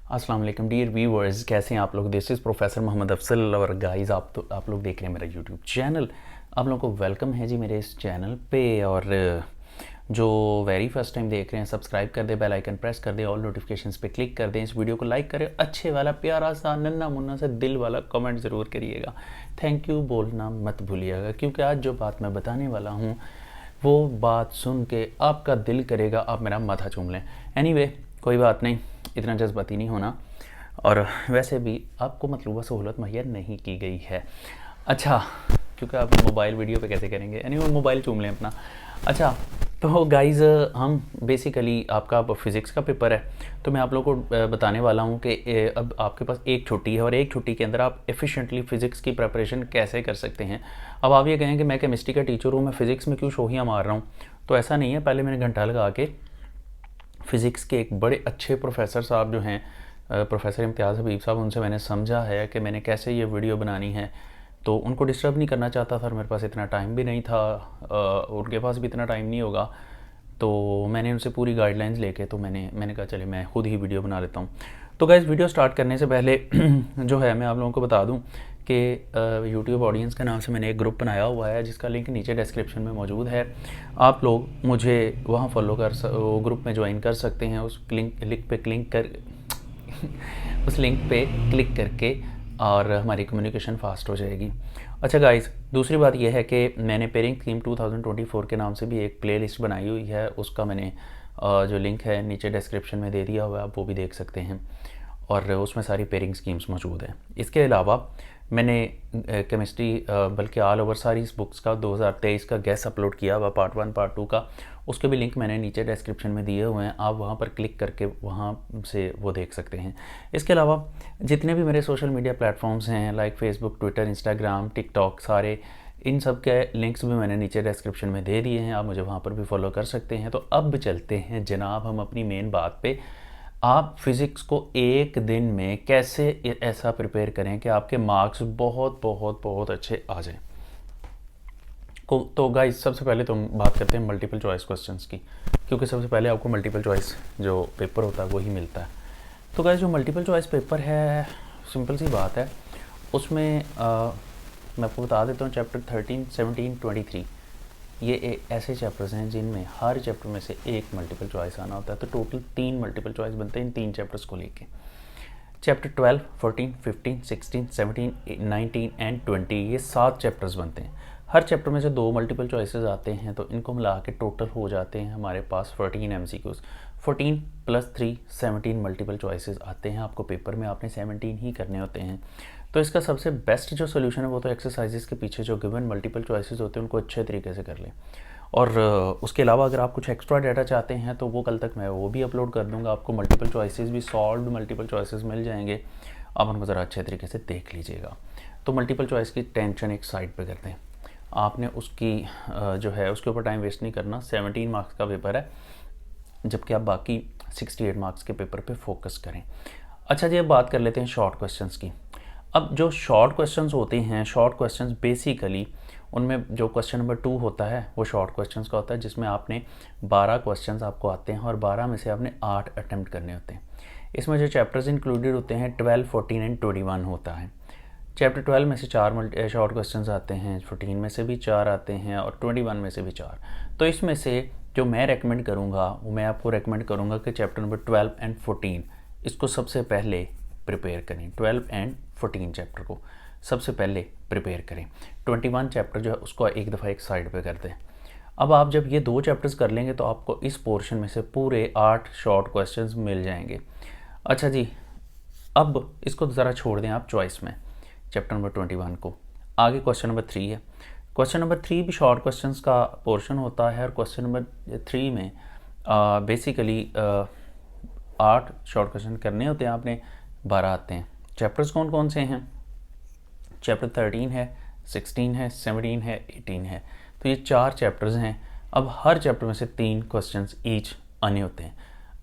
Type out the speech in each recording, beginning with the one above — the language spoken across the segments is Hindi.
अस्सलाम वालेकुम डियर व्यूअर्स, कैसे हैं आप लोग। This is professor Mohammad Afsal और गाइस आप लोग देख रहे हैं मेरा यूट्यूब चैनल। आप लोगों को वेलकम है जी मेरे इस चैनल पे। और जो वेरी फर्स्ट टाइम देख रहे हैं, सब्सक्राइब कर दें, बेल आइकन प्रेस कर दें, ऑल नोटिफिकेशंस पे क्लिक कर दें, इस वीडियो को लाइक करें, अच्छे वाला प्यारा सा नन्ना मुन्ना सा दिल वाला कमेंट ज़रूर करिएगा। थैंक यू बोलना मत भूलिएगा, क्योंकि आज जो बात मैं बताने वाला हूँ वो बात सुन के आपका दिल करेगा आप मेरा माथा चूम लें। एनीवे, कोई बात नहीं, इतना जज्बाती नहीं होना। और वैसे भी आपको मतलूबा सहूलत मुहैया नहीं की गई है। अच्छा, क्योंकि आप मोबाइल वीडियो पे कैसे करेंगे। एनीवे, मोबाइल चूम लें अपना। अच्छा, तो गाइज़ हम बेसिकली आपका अब फिज़िक्स का पेपर है, तो मैं आप लोगों को बताने वाला हूँ कि अब आपके पास एक छुट्टी है और एक छुट्टी के अंदर आप एफिशिएंटली फ़िज़िक्स की प्रिपरेशन कैसे कर सकते हैं। अब आप ये कहें कि मैं केमिस्ट्री का टीचर हूँ, मैं फ़िज़िक्स में क्यों शोहियाँ मार रहा हूँ, तो ऐसा नहीं है। पहले मैंने घंटा लगा के फ़िज़िक्स के एक बड़े अच्छे प्रोफेसर साहब जो हैं, प्रोफेसर इम्तियाज़ हबीब साहब, उनसे मैंने समझा है कि मैंने कैसे ये वीडियो बनानी है। तो उनको डिस्टर्ब नहीं करना चाहता था और मेरे पास इतना टाइम भी नहीं था, उनके पास भी इतना टाइम नहीं होगा। तो मैंने उनसे पूरी गाइडलाइंस लेके तो मैंने कहा चले मैं खुद ही वीडियो बना लेता हूँ। तो गाइस, वीडियो स्टार्ट करने से पहले जो है मैं आप लोगों को बता दूं कि यूट्यूब ऑडियंस के नाम से मैंने एक ग्रुप बनाया हुआ है, जिसका लिंक नीचे डिस्क्रिप्शन में मौजूद है। आप लोग मुझे वहाँ फॉलो वो ग्रुप में ज्वाइन कर सकते हैं। उस लिंक पे क्लिक कर उस लिंक पे क्लिक करके, और हमारी कम्युनिकेशन फास्ट हो जाएगी। अच्छा गाइस, दूसरी बात यह है कि मैंने पेयरिंग स्कीम 2024 के नाम से भी एक प्लेलिस्ट बनाई हुई है। उसका मैंने जो लिंक है नीचे डिस्क्रिप्शन में दे दिया हुआ है, आप वो भी देख सकते हैं, और उसमें सारी पेयरिंग स्कीम्स मौजूद हैं। इसके अलावा मैंने केमिस्ट्री बल्कि ऑल ओवर सारी इस बुक्स का 2023 का गैस अपलोड किया हुआ, पार्ट 1 पार्ट 2 का। उसके भी लिंक मैंने नीचे डिस्क्रिप्शन में दिए हुए हैं, आप वहाँ पर क्लिक करके वहाँ से वो देख सकते हैं। इसके अलावा जितने भी मेरे सोशल मीडिया प्लेटफॉर्म्स हैं, like Facebook, Twitter, Instagram, TikTok, सारे इन सब के लिंक्स भी मैंने नीचे डिस्क्रिप्शन में दे दिए हैं, आप मुझे वहाँ पर भी फॉलो कर सकते हैं। तो अब चलते हैं जनाब हम अपनी मेन बात पे। आप फिज़िक्स को एक दिन में कैसे ऐसा प्रिपेयर करें कि आपके मार्क्स बहुत बहुत बहुत अच्छे आ जाएं। तो गाइस, सबसे पहले तो हम बात करते हैं मल्टीपल चॉइस क्वेश्चंस की, क्योंकि सबसे पहले आपको मल्टीपल चॉइस जो पेपर होता है वही मिलता है। तो गाइस, जो मल्टीपल चॉइस पेपर है, सिंपल सी बात है, उसमें मैं आपको बता देता हूँ, चैप्टर 13, 17, 23 ये ऐसे चैप्टर्स हैं जिनमें हर चैप्टर में से एक मल्टीपल चॉइस आना होता है। तो टोटल 3 मल्टीपल चॉइस बनते हैं इन 3 चैप्टर्स को लेके। चैप्टर 12, 14, 15, 16, 17, 19 एंड 20, ये 7 चैप्टर्स बनते हैं। हर चैप्टर में से 2 मल्टीपल चॉइसेस आते हैं, तो इनको मिला के टोटल हो जाते हैं हमारे पास 14 MCQs। 14 + 3 17 मल्टीपल चॉइसेस आते हैं आपको पेपर में, आपने 17 ही करने होते हैं। तो इसका सबसे बेस्ट जो सोल्यूशन है वो तो एक्सरसाइजेस के पीछे जो गिवन मल्टीपल चॉइसेस होते हैं उनको अच्छे तरीके से कर लें। और उसके अलावा अगर आप कुछ एक्स्ट्रा डाटा चाहते हैं तो वो कल तक मैं वो भी अपलोड कर दूंगा, आपको मल्टीपल चॉइसेस भी, सॉल्व्ड मल्टीपल चॉइसेस मिल जाएंगे, आप उनको ज़रा अच्छे तरीके से देख लीजिएगा। तो मल्टीपल चॉइस की टेंशन एक साइड पे करते हैं, आपने उसकी जो है उसके ऊपर टाइम वेस्ट नहीं करना। 17 मार्क्स का पेपर है, जबकि आप बाकी 68 मार्क्स के पेपर पे फोकस करें। अच्छा जी, अब बात कर लेते हैं शॉर्ट क्वेश्चंस की। अब जो शॉर्ट क्वेश्चंस होते हैं, शॉर्ट क्वेश्चंस बेसिकली उनमें जो क्वेश्चन नंबर 2 होता है वो शॉर्ट क्वेश्चंस का होता है, जिसमें आपने 12 क्वेश्चंस आपको आते हैं और 12 में से आपने 8 अटैम्प्ट करने होते हैं। इसमें जो चैप्टर्स इंक्लूडेड होते हैं 12, 14 एंड 21 होता है। चैप्टर 12 में से 4 शॉर्ट क्वेश्चंस आते हैं, 14 में से भी 4 आते हैं और 21 में से भी 4। तो इसमें से जो मैं रेकमेंड करूँगा वो मैं आपको रेकमेंड करूँगा कि चैप्टर नंबर 12 एंड 14 इसको सबसे पहले प्रिपेयर करें। 12 एंड 14 चैप्टर को सबसे पहले प्रिपेयर करें। 21 चैप्टर जो है उसको एक दफ़ा एक साइड पे कर दें। अब आप जब ये 2 चैप्टर्स कर लेंगे तो आपको इस पोर्शन में से पूरे 8 शॉर्ट क्वेश्चंस मिल जाएंगे। अच्छा जी, अब इसको ज़रा छोड़ दें आप चॉइस में, चैप्टर नंबर 21 को। आगे क्वेश्चन नंबर 3 है। क्वेश्चन नंबर 3 भी शॉर्ट क्वेश्चंस का पोर्शन होता है, और क्वेश्चन नंबर 3 में बेसिकली 8 शॉर्ट क्वेश्चन करने होते हैं आपने, 12 आते हैं। चैप्टर्स कौन कौन से हैं? चैप्टर 13 है, 16 है, 17 है, 18 है। तो ये 4 चैप्टर्स हैं। अब हर चैप्टर में से 3 क्वेश्चंस ईच आने होते हैं।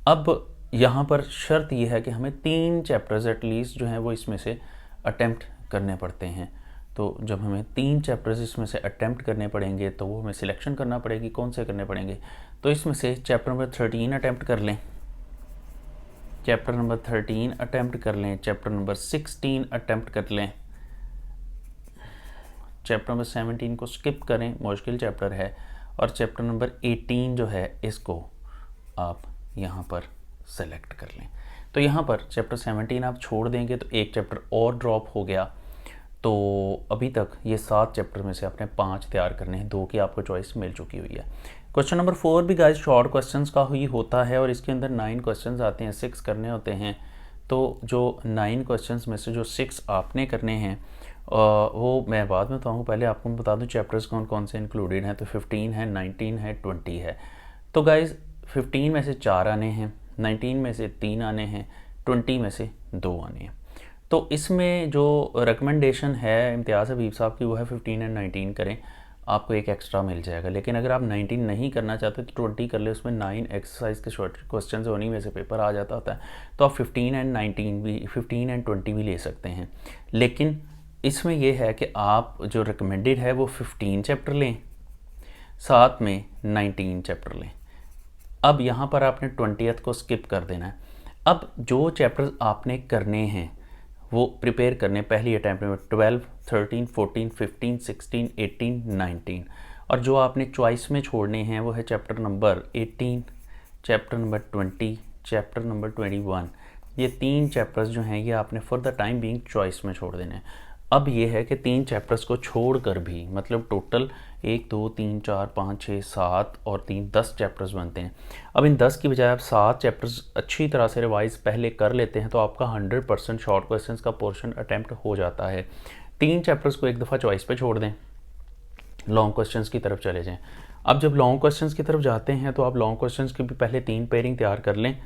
अब यहाँ पर शर्त ये है कि हमें 3 चैप्टर्स एटलीस्ट जो हैं वो इसमें से अटैम्प्ट करने पड़ते हैं। तो जब हमें 3 चैप्टर्स इसमें से अटैम्प्ट करने पड़ेंगे तो वो हमें सिलेक्शन करना पड़ेगी कौन से करने पड़ेंगे। तो इसमें से चैप्टर नंबर 13 अटैम्प्ट कर लें, चैप्टर नंबर 13 अटैम्प्ट कर लें, चैप्टर नंबर 16 अटैम्प्ट कर लें, चैप्टर नंबर 17 को स्किप करें, मुश्किल चैप्टर है, और चैप्टर नंबर 18 जो है इसको आप यहाँ पर सेलेक्ट कर लें। तो यहाँ पर चैप्टर 17 आप छोड़ देंगे तो एक चैप्टर और ड्रॉप हो गया। तो अभी तक ये 7 चैप्टर में से आपने 5 तैयार करने हैं, 2 की आपको चॉइस मिल चुकी हुई है। क्वेश्चन नंबर 4 भी गाइस शॉर्ट क्वेश्चंस का ही होता है और इसके अंदर 9 क्वेश्चंस आते हैं, 6 करने होते हैं। तो जो 9 क्वेश्चंस में से जो 6 आपने करने हैं वो मैं बाद में बताऊँगा, पहले आपको मैं बता दूँ चैप्टर्स कौन कौन से इंक्लूडेड हैं। तो 15 है, 19 है, 20 है। तो गाइज़ 15 में से 4 आने हैं, 19 में से 3 आने हैं, 20 में से 2 आने हैं। तो इसमें जो रिकमेंडेशन है इम्तियाज़ हबीब साहब की वो है 15 एंड 19 करें, आपको एक एक्स्ट्रा मिल जाएगा। लेकिन अगर आप 19 नहीं करना चाहते तो 20 कर ले, उसमें 9 एक्सरसाइज के शॉर्ट क्वेश्चन उन्हीं में से पेपर आ जाता होता है। तो आप 15 एंड 19 भी, 15 एंड 20 भी ले सकते हैं। लेकिन इसमें यह है कि आप जो रिकमेंडेड है वो 15 चैप्टर लें, साथ में 19 चैप्टर लें। अब यहाँ पर आपने 20th को स्किप कर देना है। अब जो चैप्टर्स आपने करने हैं वो प्रिपेयर करने पहली अटैम्प्ट में 12, 13, 14, 15, 16, 18, 19, और जो आपने चॉइस में छोड़ने हैं वो है chapter number 18, chapter number 20, chapter number 21। ये 3 चैप्टर्स जो हैं ये आपने for the time being choice में छोड़ देने हैं। अब ये है कि 3 चैप्टर्स को छोड़कर भी, मतलब टोटल 1, 2, 3, 4, 5, 6, 7 और 3 10 चैप्टर्स बनते हैं। अब इन 10 की बजाय आप 7 चैप्टर्स अच्छी तरह से रिवाइज पहले कर लेते हैं तो आपका 100% शॉर्ट क्वेश्चंस का पोर्शन अटैम्प्ट हो जाता है। 3 चैप्टर्स को एक दफ़ा चॉइस पे छोड़ दें, लॉन्ग क्वेश्चंस की तरफ चले जाएँ। अब जब लॉन्ग क्वेश्चंस की तरफ जाते हैं तो आप लॉन्ग क्वेश्चंस की भी पहले 3 पेयरिंग तैयार कर लें,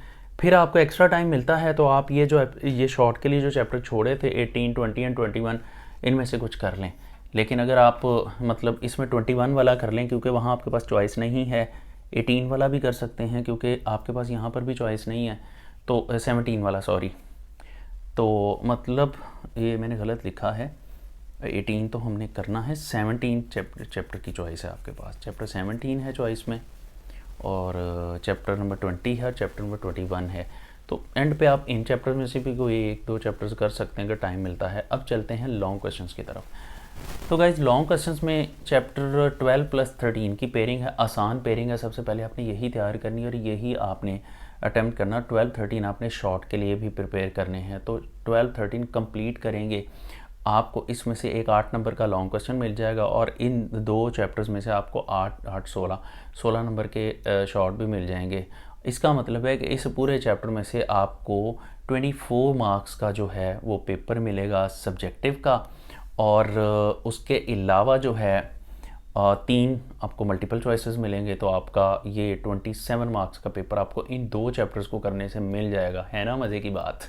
फिर आपको एक्स्ट्रा टाइम मिलता है तो आप ये शॉर्ट के लिए जो चैप्टर छोड़े थे 18, 20 एंड 21 इनमें से कुछ कर लें। लेकिन अगर आप मतलब इसमें 21 वाला कर लें क्योंकि वहाँ आपके पास चॉइस नहीं है, 18 वाला भी कर सकते हैं क्योंकि आपके पास यहाँ पर भी चॉइस नहीं है, तो 17 वाला सॉरी, तो मतलब ये मैंने गलत लिखा है, 18 तो हमने करना है, 17 चैप्टर की चॉइस है आपके पास। चैप्टर 17 है चॉइस में और चैप्टर नंबर 20 है और चैप्टर नंबर 21 है। तो एंड पे आप इन चैप्टर्स में से भी कोई 1-2 चैप्टर्स कर सकते हैं अगर टाइम मिलता है। अब चलते हैं लॉन्ग क्वेश्चंस की तरफ। तो गाइज लॉन्ग क्वेश्चंस में चैप्टर 12 प्लस 13 की पेयरिंग है, आसान पेयरिंग है। सबसे पहले आपने यही तैयार करनी है और यही आपने अटैम्प्ट करना। 12, 13 आपने शॉर्ट के लिए भी प्रिपेयर करने हैं। तो 12, 13 कंप्लीट करेंगे, आपको इसमें से एक 8 नंबर का लॉन्ग क्वेश्चन मिल जाएगा और इन 2 चैप्टर्स में से आपको 8, 16 नंबर के शॉर्ट भी मिल जाएंगे। इसका मतलब है कि इस पूरे चैप्टर में से आपको 24 मार्क्स का जो है वो पेपर मिलेगा सब्जेक्टिव का, और उसके अलावा जो है 3 आपको मल्टीपल चॉइसेस मिलेंगे। तो आपका ये 27 मार्क्स का पेपर आपको इन 2 चैप्टर्स को करने से मिल जाएगा। है ना मज़े की बात।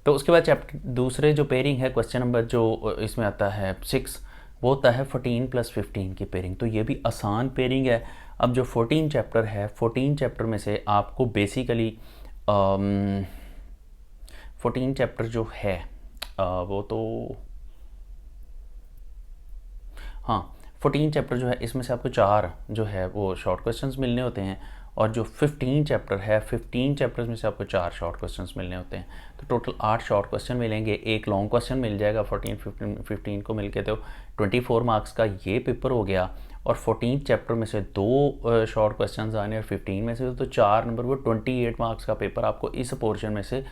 तो उसके बाद चैप्टर दूसरे जो पेयरिंग है, क्वेश्चन नंबर जो इसमें आता है 6, वो होता है 14 प्लस 15 की पेयरिंग। तो ये भी आसान पेयरिंग है। अब जो 14 चैप्टर है, 14 चैप्टर में से आपको बेसिकली 14 चैप्टर जो है वो तो हाँ 14 चैप्टर जो है इसमें से आपको 4 जो है वो शॉर्ट क्वेश्चंस मिलने होते हैं, और जो 15 चैप्टर है 15 चैप्टर्स में से आपको 4 शॉर्ट क्वेश्चंस मिलने होते हैं। तो टोटल 8 शॉर्ट क्वेश्चन मिलेंगे, एक लॉन्ग क्वेश्चन मिल जाएगा 15 को मिलके। तो 24 मार्क्स का ये पेपर हो गया, और 14 चैप्टर में से 2 शॉर्ट क्वेश्चन आने और 15 में से तो 4 नंबर, वो 28 मार्क्स का पेपर आपको इस पोर्शन में से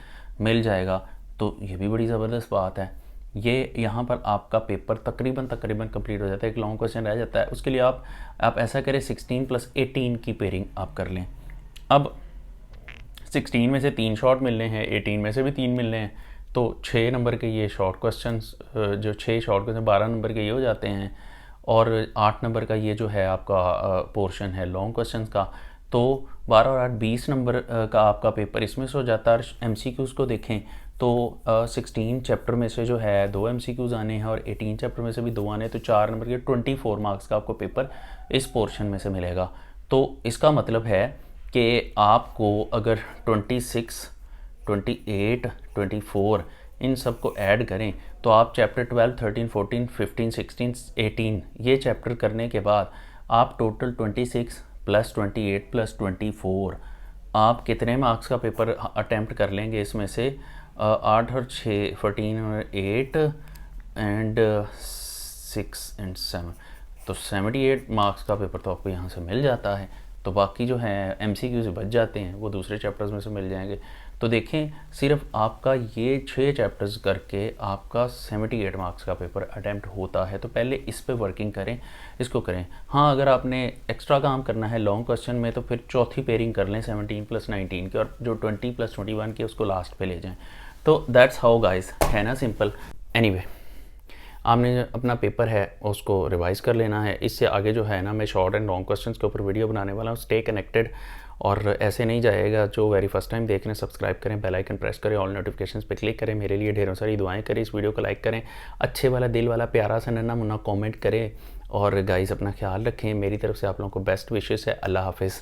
मिल जाएगा। तो ये भी बड़ी ज़बरदस्त बात है। ये यहाँ पर आपका पेपर तकरीबन कंप्लीट हो जाता है। एक लॉन्ग क्वेश्चन रह जाता है, उसके लिए आप ऐसा करें 16 प्लस 18 की पेयरिंग आप कर लें। अब 16 में से 3 शॉर्ट मिलने हैं, 18 में से भी 3 मिलने हैं, तो 6 नंबर के ये शॉर्ट क्वेश्चंस, जो 6 शॉर्ट क्वेश्चन 12 नंबर के ये हो जाते हैं, और 8 नंबर का ये जो है आपका पोर्शन है लॉन्ग क्वेश्चन का। तो 12 और 8 20 नंबर का आपका पेपर इसमें से हो जाता है। MCQs को देखें तो 16 चैप्टर में से जो है 2 MCQs आने हैं और 18 चैप्टर में से भी 2 आने हैं, तो 4 नंबर के 24 मार्क्स का आपको पेपर इस पोर्शन में से मिलेगा। तो इसका मतलब है कि आपको अगर 26, 28, 24 इन सब को ऐड करें तो आप चैप्टर 12, 13, 14, 15, 16, 18 ये चैप्टर करने के बाद आप टोटल 26 प्लस 28 प्लस 24 आप कितने मार्क्स का पेपर अटैम्प्ट कर लेंगे इसमें से? 8 और 6, 14 और 8 एंड 6 एंड 7, तो 78 मार्क्स का पेपर तो आपको यहाँ से मिल जाता है। तो बाकी जो है MCQ से बच जाते हैं, वो दूसरे चैप्टर्स में से मिल जाएंगे। तो देखें, सिर्फ आपका ये 6 चैप्टर्स करके आपका 78 मार्क्स का पेपर अटैम्प्ट होता है। तो पहले इस पे वर्किंग करें, इसको करें। हाँ, अगर आपने एक्स्ट्रा काम करना है लॉन्ग क्वेश्चन में तो फिर चौथी पेयरिंग कर लें 17 + 19 की, और जो 20 + 21 की उसको लास्ट पे ले जाएं। तो दैट्स हाउ गाइस, है ना सिंपल। एनीवे, आपने अपना पेपर है उसको रिवाइज़ कर लेना है। इससे आगे जो है ना, मैं शॉर्ट एंड लॉन्ग क्वेश्चंस के ऊपर वीडियो बनाने वाला हूँ। स्टे कनेक्टेड, और ऐसे नहीं जाएगा। जो वेरी फर्स्ट टाइम देख रहे हैं, सब्सक्राइब करें, बेल आइकन प्रेस करें, ऑल नोटिफिकेशंस पे क्लिक करें, मेरे लिए ढेरों सारी दुआएं करें, इस वीडियो को लाइक करें, अच्छे वाला दिल वाला प्यारा सा नन्ना मुन्ना कॉमेंट करें, और गाइस अपना ख्याल रखें। मेरी तरफ से आप लोगों को बेस्ट विशेस है। अल्लाह हाफिज़।